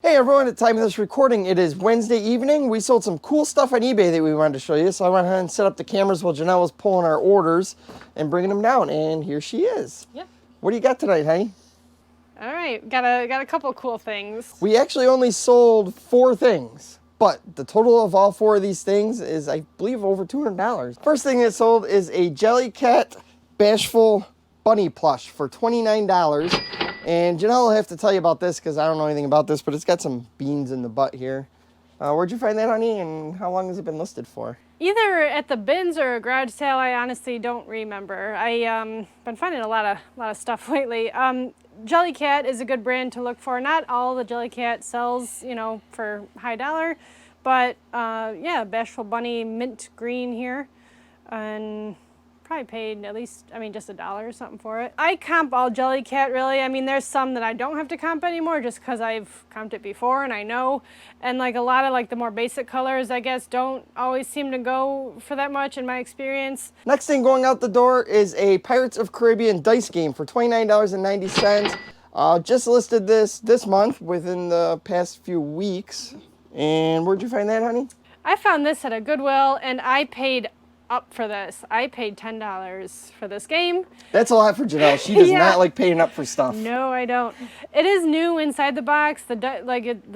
Hey everyone, at the time of this recording, it is Wednesday evening. We sold some cool stuff on eBay that we wanted to show you, so I went ahead and set up the cameras while Janelle was pulling our orders and bringing them down, and here she is. Yep. What do you got tonight, honey? All right, got a couple cool things. We actually only sold 4 things, but the total of all 4 of these things is, I believe, over $200. First thing that sold is a Jellycat Bashful Bunny Plush for $29. And Janelle will have to tell you about this because I don't know anything about this, but it's got some beans in the butt here. Where'd you find that, honey, and how long has it been listed for? Either at the bins or a garage sale. I honestly don't remember. I been finding a lot of stuff lately. Jellycat is a good brand to look for. Not all the Jellycat sells, for high dollar, but yeah, Bashful Bunny mint green here, and probably paid at least, just $1 or something for it. I comp all Jellycat, really. There's some that I don't have to comp anymore just because I've comped it before and I know. And like a lot of the more basic colors, I guess, don't always seem to go for that much in my experience. Next thing going out the door is a Pirates of Caribbean dice game for $29.90. Just listed this month within the past few weeks. And where'd you find that, honey? I found this at a Goodwill and I paid up for this. I paid $10 for this game. That's a lot for Janelle. She does not like paying up for stuff. No, I don't. It is new inside the box. The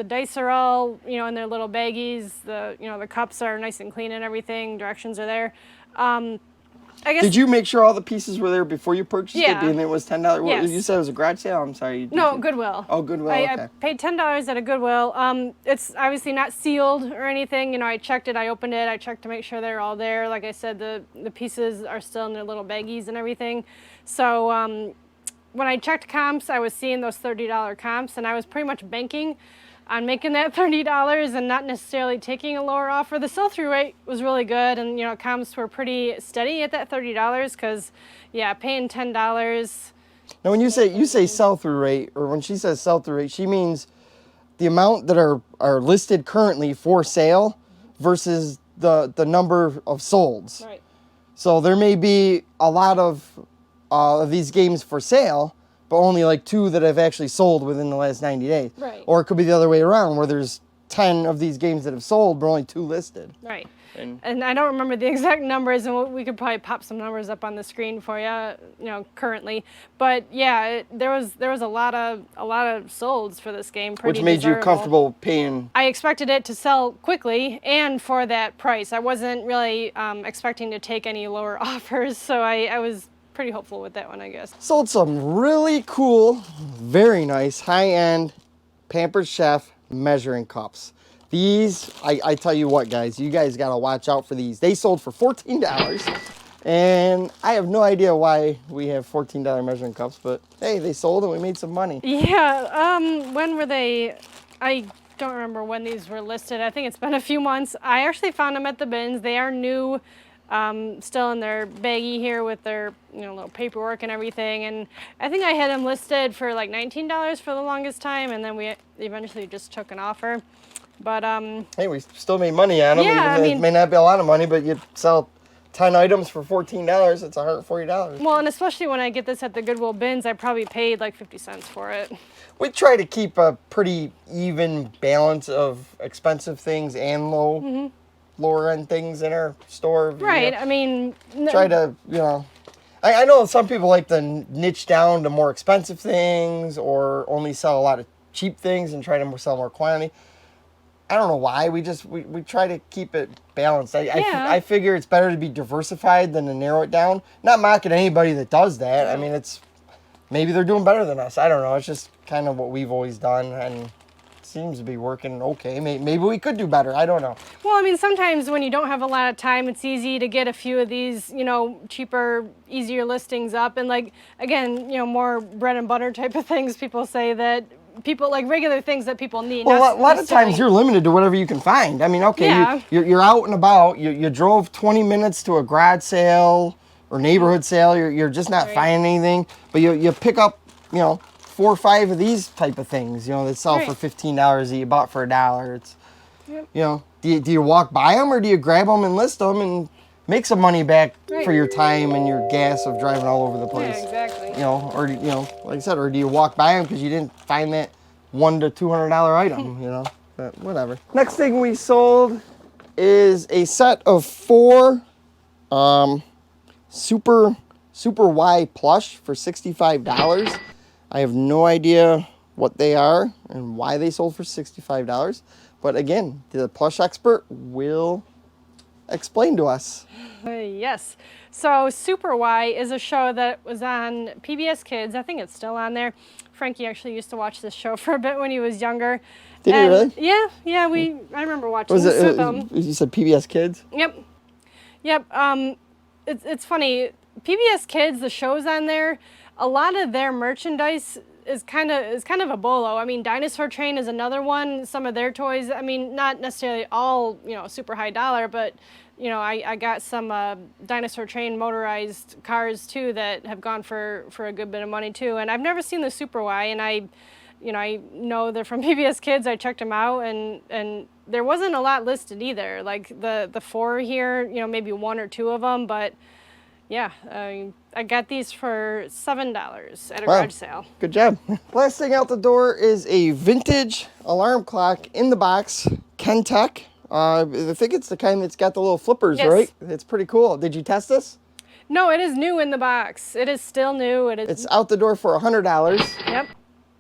dice are all, in their little baggies. The cups are nice and clean and everything. Directions are there. I guess. Did you make sure all the pieces were there before you purchased it? Being it was $10. Yes. You said it was a garage sale. I'm sorry. No, Goodwill. Oh, Goodwill. Okay. I paid $10 at a Goodwill. It's obviously not sealed or anything. I checked it. I opened it. I checked to make sure they're all there. Like I said, the pieces are still in their little baggies and everything. So when I checked comps, I was seeing those $30 comps, and I was pretty much banking on making that $30 and not necessarily taking a lower offer. The sell-through rate was really good, and comps were pretty steady at that $30 because, yeah, paying $10. Now, when you say sell-through rate, or when she says sell-through rate, she means the amount that are listed currently for sale versus the number of solds. Right. So there may be a lot of these games for sale, but only like 2 that have actually sold within the last 90 days. Right. Or it could be the other way around, where there's 10 of these games that have sold, but only 2 listed. Right. And I don't remember the exact numbers, and we could probably pop some numbers up on the screen for you, currently. But yeah, there was a lot of solds for this game. Which made you comfortable paying. I expected it to sell quickly and for that price. I wasn't really expecting to take any lower offers, so I was pretty hopeful with that one, I guess. Sold some really cool, very nice, high-end Pampered Chef measuring cups. These, I tell you what, guys, you guys got to watch out for these. They sold for $14, and I have no idea why we have $14 measuring cups, but hey, they sold and we made some money. Yeah, when were they? I don't remember when these were listed. I think it's been a few months. I actually found them at the bins. They are new. Still in their baggie here with their little paperwork and everything, and I think I had them listed for like $19 for the longest time, and then we eventually just took an offer. But hey, we still made money on them. Yeah, it may not be a lot of money, but you sell 10 items for $14, it's $140. Well, and especially when I get this at the Goodwill bins, I probably paid like 50 cents for it. We try to keep a pretty even balance of expensive things and lower end things in our store. Right. Try to, I know some people like to niche down to more expensive things or only sell a lot of cheap things and try to sell more quantity. I don't know why. We try to keep it balanced. I figure it's better to be diversified than to narrow it down. Not mocking anybody that does that. It's maybe they're doing better than us. I don't know. It's just kind of what we've always done, and seems to be working okay. Maybe we could do better. I don't know. Well, sometimes when you don't have a lot of time, it's easy to get a few of these, cheaper, easier listings up. And like, again, more bread and butter type of things. People say that people like regular things that people need. Well, a lot of times you're limited to whatever you can find. You're out and about. You drove 20 minutes to a garage sale or neighborhood sale. You're just not finding anything. But you pick up, 4 or 5 of these type of things, that sell for $15 that you bought for $1. It's, do you walk by them or do you grab them and list them and make some money back for your time and your gas of driving all over the place? Yeah, exactly. Or like I said, or do you walk by them because you didn't find that $100 to $200 item, you know, but whatever. Next thing we sold is a set of 4 Super Y plush for $65. I have no idea what they are and why they sold for $65. But again, the plush expert will explain to us. Yes. So Super Y is a show that was on PBS Kids. I think it's still on there. Frankie actually used to watch this show for a bit when he was younger. Did he really? Yeah. I remember watching this with him. You said PBS Kids? Yep. It's funny. PBS Kids, the shows on there, a lot of their merchandise is kind of a bolo. I mean, Dinosaur Train is another one. Some of their toys, I mean, not necessarily all, super high dollar, but I got some Dinosaur Train motorized cars too that have gone for a good bit of money too. And I've never seen the Super Y, and I know they're from PBS Kids. I checked them out, and there wasn't a lot listed either. Like the 4 here, maybe 1 or 2 of them, but yeah, I got these for $7 at a garage sale. Good job. Last thing out the door is a vintage alarm clock in the box, Kentech. I think it's the kind that's got the little flippers, yes. Right? It's pretty cool. Did you test this? No, it is new in the box. It is still new. It's out the door for $100.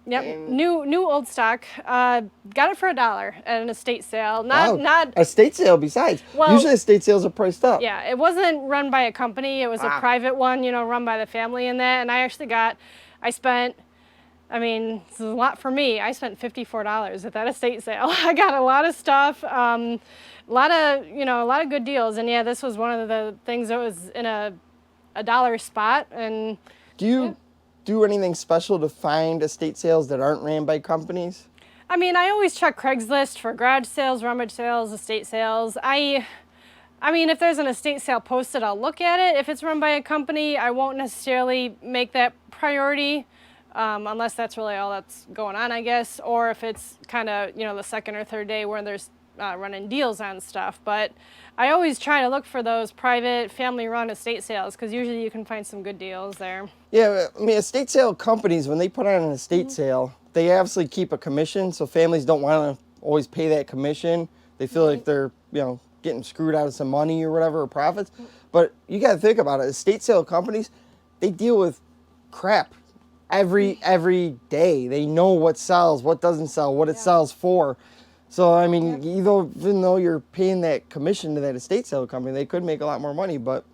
Yep. New old stock. Got it for $1 at an estate sale. Not estate sale besides. Well, usually estate sales are priced up. Yeah, it wasn't run by a company. It was a private one, run by the family in that. And this is a lot for me. I spent $54 at that estate sale. I got a lot of stuff, a lot of good deals. And yeah, this was one of the things that was in a $1 spot. And do you do anything special to find estate sales that aren't ran by companies? I mean, I always check Craigslist for garage sales, rummage sales, estate sales. I mean, if there's an estate sale posted, I'll look at it. If it's run by a company, I won't necessarily make that priority, unless that's really all that's going on, I guess. Or if it's kind of, the second or third day where there's running deals on stuff. But I always try to look for those private, family-run estate sales because usually you can find some good deals there. Yeah, I mean, estate sale companies, when they put on an estate sale, they obviously keep a commission, so families don't want to always pay that commission. They feel like they're, getting screwed out of some money or whatever, or profits. But you got to think about it. Estate sale companies, they deal with crap every day. They know what sells, what doesn't sell, what it sells for. So, I mean, even though you're paying that commission to that estate sale company, they could make a lot more money. But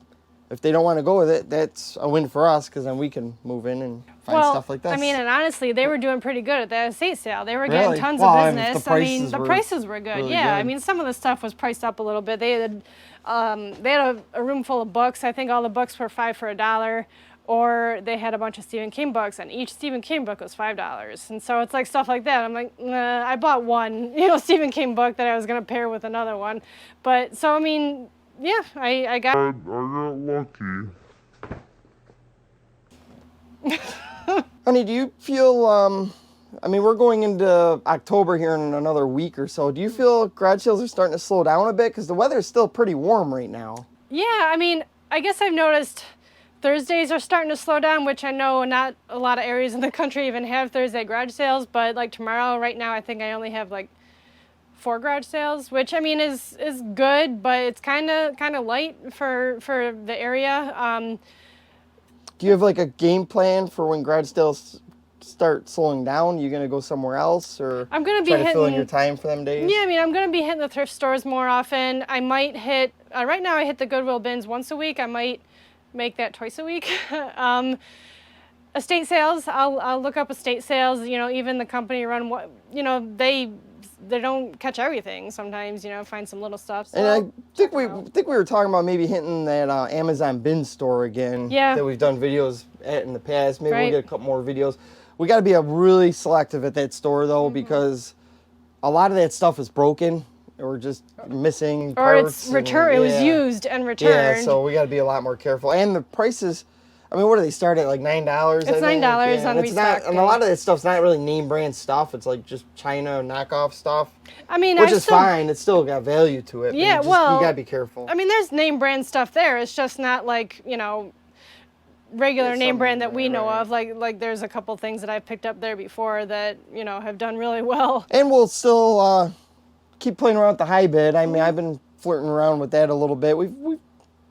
if they don't want to go with it, that's a win for us because then we can move in and find stuff like this. I mean, and honestly, they were doing pretty good at that estate sale. They were getting tons of business. The prices were good. Really good. I mean, some of the stuff was priced up a little bit. They had a room full of books. I think all the books were $5 for $1. Or they had a bunch of Stephen King books, and each Stephen King book was $5. And so it's like stuff like that. I'm like, nah, I bought one, Stephen King book that I was going to pair with another one. But so, I mean, yeah, I got lucky. Honey, do you feel, I mean, we're going into October here in another week or so. Do you feel garage sales are starting to slow down a bit? Because the weather is still pretty warm right now. Yeah, I mean, I guess I've noticed Thursdays are starting to slow down, which I know not a lot of areas in the country even have Thursday garage sales, but like tomorrow, right now, I think I only have like 4 garage sales, which I mean is good, but it's kind of light for the area. Do you have like a game plan for when garage sales start slowing down? You gonna go somewhere else, or I'm gonna be try to fill in your time for them days? Yeah, I mean, I'm gonna be hitting the thrift stores more often. I might hit right now. I hit the Goodwill bins once a week. I might make that twice a week. Estate sales, I'll look up estate sales. Even the company run what they don't catch everything. Sometimes find some little stuff. So and I think we were talking about maybe hitting that Amazon bin store again. Yeah. That we've done videos at in the past. Maybe Right. we'll get a couple more videos. We got to be really selective at that store though, because a lot of that stuff is broken or just missing or parts. it's returned. It was used and returned. Yeah, so we got to be a lot more careful. And the prices, I mean, what do they start at, like $9? It's $9 on restock. And a lot of that stuff's not really name brand stuff. It's like just China knockoff stuff. I mean, which is fine. It's still got value to it. Yeah, but you got to be careful. I mean, there's name brand stuff there. It's just not like, regular There's name some brand in that we there, know right. of. Like there's a couple things that I've picked up there before that, you know, have done really well. And we'll still keep playing around with the high bid. I mean, I've been flirting around with that a little bit. We've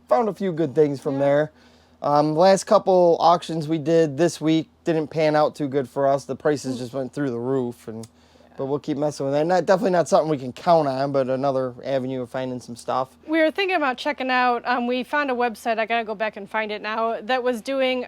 found a few good things from there. Last couple auctions we did this week didn't pan out too good for us. The prices just went through the roof, but we'll keep messing with that. Definitely not something we can count on, but another avenue of finding some stuff. We were thinking about checking out, we found a website, I gotta go back and find it now, that was doing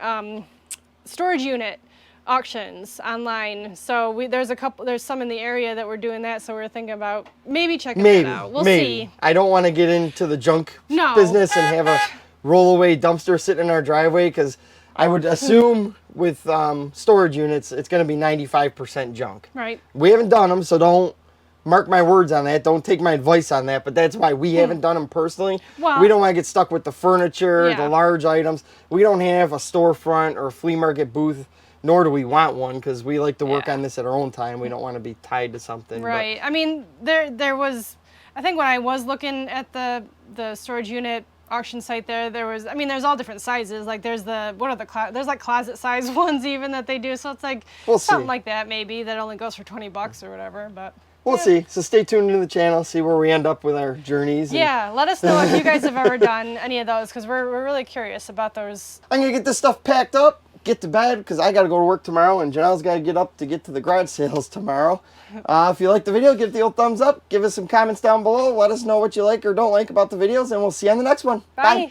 storage unit auctions online. So there's some in the area that were doing that, so we were thinking about maybe checking that out. We'll see. I don't want to get into the junk No. business and have a rollaway dumpster sitting in our driveway, because I would assume with storage units, it's going to be 95% junk. Right. We haven't done them, so don't mark my words on that. Don't take my advice on that, but that's why we haven't done them personally. Well, we don't want to get stuck with the furniture, Yeah. the large items. We don't have a storefront or a flea market booth, nor do we want one, because we like to work Yeah. on this at our own time. We don't want to be tied to something. Right. I mean, there was, I think when I was looking at the storage unit auction site there was, I mean, there's all different sizes. Like there's there's like closet size ones even that they do. So it's like We'll something see. like that maybe that only goes for $20 or whatever, but. We'll see. So stay tuned to the channel, see where we end up with our journeys. Yeah, let us know if you guys have ever done any of those, because we're really curious about those. I'm going to get this stuff packed up, get to bed, because I got to go to work tomorrow, and Janelle's got to get up to get to the garage sales tomorrow. If you like the video, give it the old thumbs up. Give us some comments down below. Let us know what you like or don't like about the videos, and we'll see you on the next one. Bye.